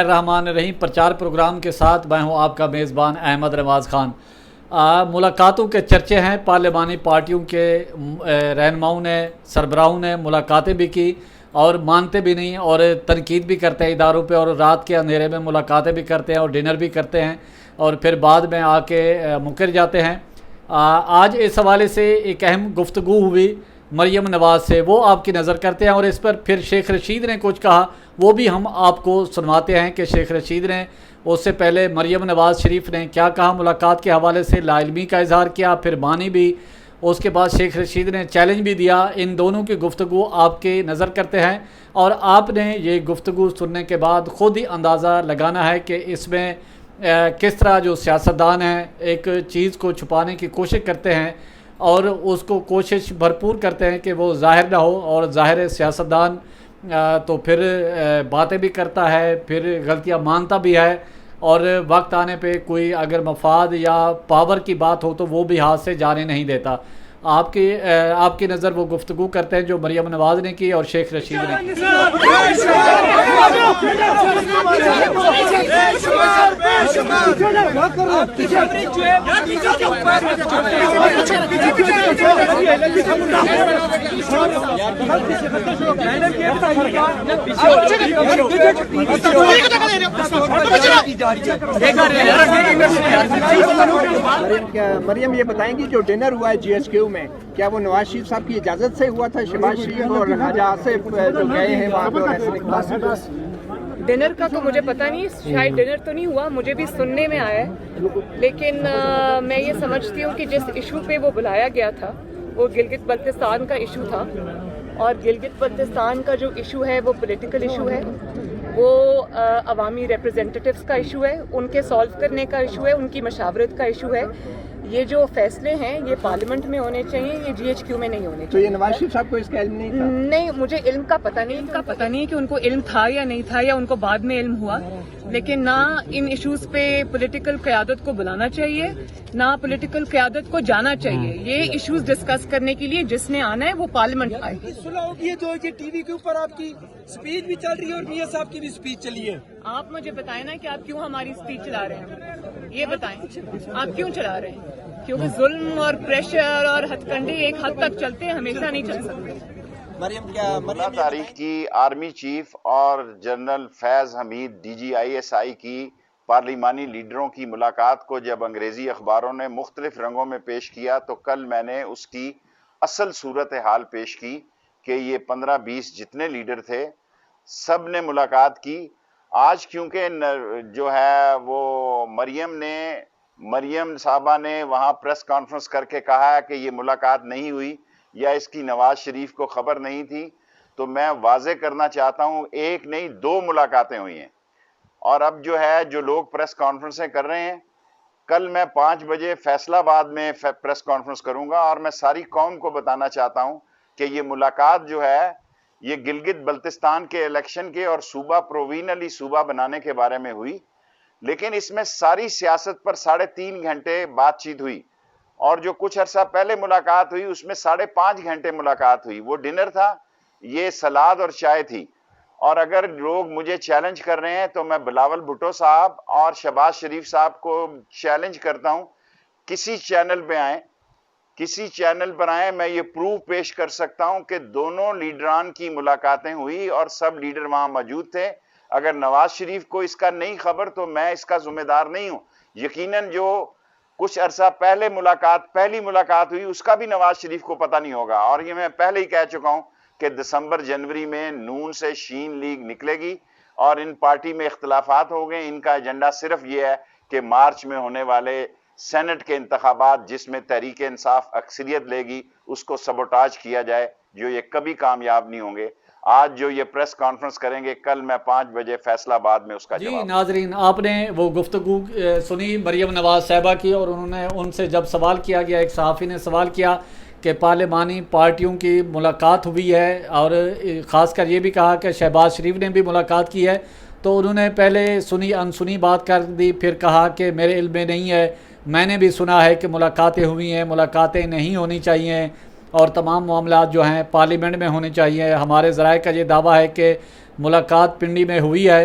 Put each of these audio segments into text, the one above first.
الرحمن الرحیم پرچار پروگرام کے ساتھ میں ہوں آپ کا میزبان احمد نواز خان۔ ملاقاتوں کے چرچے ہیں، پارلیمانی پارٹیوں کے رہنماؤں نے، سربراہوں نے ملاقاتیں بھی کی اور مانتے بھی نہیں اور تنقید بھی کرتے ہیں اداروں پہ، اور رات کے اندھیرے میں ملاقاتیں بھی کرتے ہیں اور ڈنر بھی کرتے ہیں اور پھر بعد میں آ کے مکر جاتے ہیں۔ آج اس حوالے سے ایک اہم گفتگو ہوئی مریم نواز سے، وہ آپ کی نظر کرتے ہیں، اور اس پر پھر شیخ رشید نے کچھ کہا، وہ بھی ہم آپ کو سنواتے ہیں کہ شیخ رشید نے اس سے پہلے مریم نواز شریف نے کیا کہا ملاقات کے حوالے سے، لا علمی کا اظہار کیا، پھر مانی بھی، اس کے بعد شیخ رشید نے چیلنج بھی دیا۔ ان دونوں کی گفتگو آپ کے نظر کرتے ہیں، اور آپ نے یہ گفتگو سننے کے بعد خود ہی اندازہ لگانا ہے کہ اس میں کس طرح جو سیاستدان ہیں ایک چیز کو چھپانے کی کوشش کرتے ہیں اور اس کو کوشش بھرپور کرتے ہیں کہ وہ ظاہر نہ ہو، اور ظاہر سیاستدان تو پھر باتیں بھی کرتا ہے، پھر غلطیاں مانتا بھی ہے، اور وقت آنے پہ کوئی اگر مفاد یا پاور کی بات ہو تو وہ بھی ہاتھ سے جانے نہیں دیتا۔ آپ کی نظر وہ گفتگو کرتے ہیں جو مریم نواز نے کی اور شیخ رشید نے کی۔ مریم یہ بتائیں گی جو ڈنر ہوا ہے جی ایس کیو میں، کیا وہ نواز شریف صاحب کی اجازت سے ہوا تھا؟ شہباز شریف اور خواجہ آصف جو گئے ہیں وہاں پہ، ڈنر کا تو مجھے پتہ نہیں، شاید ڈنر تو نہیں ہوا، مجھے بھی سننے میں آیا ہے، لیکن میں یہ سمجھتی ہوں کہ جس ایشو پہ وہ بلایا گیا تھا وہ گلگت بلتستان کا ایشو تھا، اور گلگت بلتستان کا جو ایشو ہے وہ پولیٹیکل ایشو ہے، وہ عوامی ریپرزینٹیٹیوز کا ایشو ہے، ان کے سالو کرنے کا ایشو ہے، ان کی مشاورت کا ایشو ہے۔ یہ جو فیصلے ہیں یہ پارلیمنٹ میں ہونے چاہیے، یہ جی ایچ کیو میں نہیں ہونے چاہیے۔ تو یہ نواز شریف صاحب کو اس کا علم نہیں تھا؟ نہیں، مجھے علم کا پتہ نہیں کہ ان کو علم تھا یا نہیں تھا، یا ان کو بعد میں علم ہوا، لیکن نہ ان ایشوز پہ پولیٹیکل قیادت کو بلانا چاہیے، نہ پولیٹیکل قیادت کو جانا چاہیے۔ یہ ایشوز ڈسکس کرنے کے لیے جس نے آنا ہے وہ پارلیمنٹ آئے۔ صلح ہوگی جو یہ ٹی وی کے اوپر آپ کی سپیچ بھی چل رہی ہے اور میاں صاحب کی بھی سپیچ چلی ہے، آپ مجھے بتائیں نا کہ آپ کیوں ہماری سپیچ چلا رہے ہیں، یہ بتائیں آپ کیوں چلا رہے ہیں؟ کیونکہ ظلم اور پریشر اور ہتھ کنڈے ایک حد تک چلتے ہیں، ہمیشہ نہیں چل سکتے۔ مریم کیا 15 تاریخ کی آرمی چیف اور general Faiz Hameed D G I S I کی پارلیمانی لیڈروں کی ملاقات کو جب انگریزی اخباروں نے مختلف رنگوں میں پیش کیا تو کل میں نے اس کی اصل صورتحال پیش کی کہ یہ 15-20 جتنے لیڈر تھے سب نے ملاقات کی۔ آج کیونکہ جو ہے وہ مریم صاحبہ نے وہاں پریس کانفرنس کر کے کہا ہے کہ یہ ملاقات نہیں ہوئی یا اس کی نواز شریف کو خبر نہیں تھی، تو میں واضح کرنا چاہتا ہوں ایک نہیں 2 ملاقاتیں ہوئی ہیں، اور اب جو ہے جو لوگ پریس کانفرنسیں کر رہے ہیں، کل میں 5 بجے فیصلہ آباد میں پریس کانفرنس کروں گا اور میں ساری قوم کو بتانا چاہتا ہوں کہ یہ ملاقات جو ہے یہ گلگت بلتستان کے الیکشن کے اور صوبہ پرووینلی صوبہ بنانے کے بارے میں ہوئی، لیکن اس میں ساری سیاست پر 3.5 گھنٹے بات چیت ہوئی، اور جو کچھ عرصہ پہلے ملاقات ہوئی اس میں 5.5 گھنٹے ملاقات ہوئی، وہ ڈنر تھا، یہ سلاد اور چائے تھی۔ اور اگر لوگ مجھے چیلنج کر رہے ہیں تو میں بلاول بھٹو صاحب اور شہباز شریف صاحب کو چیلنج کرتا ہوں، کسی چینل پہ آئیں، کسی چینل پر آئیں، میں یہ پروف پیش کر سکتا ہوں کہ دونوں لیڈران کی ملاقاتیں ہوئی اور سب لیڈر وہاں موجود تھے۔ اگر نواز شریف کو اس کا نہیں خبر تو میں اس کا ذمہ دار نہیں ہوں۔ یقیناً جو کچھ عرصہ پہلی ملاقات ہوئی اس کا بھی نواز شریف کو پتہ نہیں ہوگا، اور یہ میں پہلے ہی کہہ چکا ہوں کہ دسمبر جنوری میں نون سے شین لیگ نکلے گی اور ان پارٹی میں اختلافات ہو گئے۔ ان کا ایجنڈا صرف یہ ہے کہ مارچ میں ہونے والے سینٹ کے انتخابات جس میں تحریک انصاف اکثریت لے گی اس کو سبوٹاج کیا جائے، جو یہ کبھی کامیاب نہیں ہوں گے۔ آج جو یہ پریس کانفرنس کریں گے کل میں 5 بجے فیصلہ آباد میں اس کا جواب۔ جی ناظرین، آپ نے وہ گفتگو سنی مریم نواز صاحبہ کی، اور انہوں نے ان سے جب سوال کیا گیا، ایک صحافی نے سوال کیا کہ پارلیمانی پارٹیوں کی ملاقات ہوئی ہے، اور خاص کر یہ بھی کہا کہ شہباز شریف نے بھی ملاقات کی ہے، تو انہوں نے پہلے سنی انسنی بات کر دی، پھر کہا کہ میرے علم میں نہیں ہے، میں نے بھی سنا ہے کہ ملاقاتیں ہوئی ہیں، ملاقاتیں نہیں ہونی چاہیے، اور تمام معاملات جو ہیں پارلیمنٹ میں ہونے چاہیے۔ ہمارے ذرائع کا یہ دعویٰ ہے کہ ملاقات پنڈی میں ہوئی ہے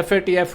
FATF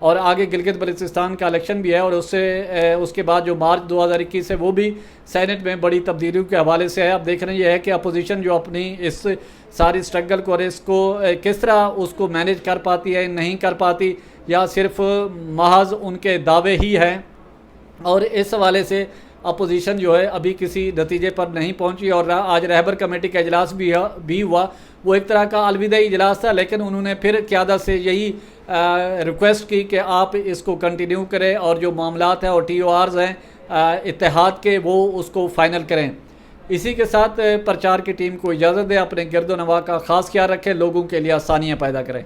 اور آگے گلگت بلتستان کا الیکشن بھی ہے، اور اس کے بعد جو مارچ 2021 ہے وہ بھی سینٹ میں بڑی تبدیلیوں کے حوالے سے ہے۔ اب دیکھنا یہ ہے کہ اپوزیشن جو اپنی اس ساری سٹرگل کو اور اس کو کس طرح اس کو مینیج کر پاتی ہے، نہیں کر پاتی، یا صرف محض ان کے دعوے ہی ہیں۔ اور اس حوالے سے اپوزیشن جو ہے ابھی کسی نتیجے پر نہیں پہنچی، اور آج رہبر کمیٹی کا اجلاس بھی ہوا، وہ ایک طرح کا الوداعی اجلاس تھا، لیکن انہوں نے پھر قیادت سے یہی ریکویسٹ کی کہ آپ اس کو کنٹینیو کریں، اور جو معاملات ہیں اور ٹی او آرز ہیں اتحاد کے وہ اس کو فائنل کریں۔ اسی کے ساتھ پرچار کی ٹیم کو اجازت دیں، اپنے گرد و نواح کا خاص خیال رکھیں، لوگوں کے لیے آسانیاں پیدا کریں۔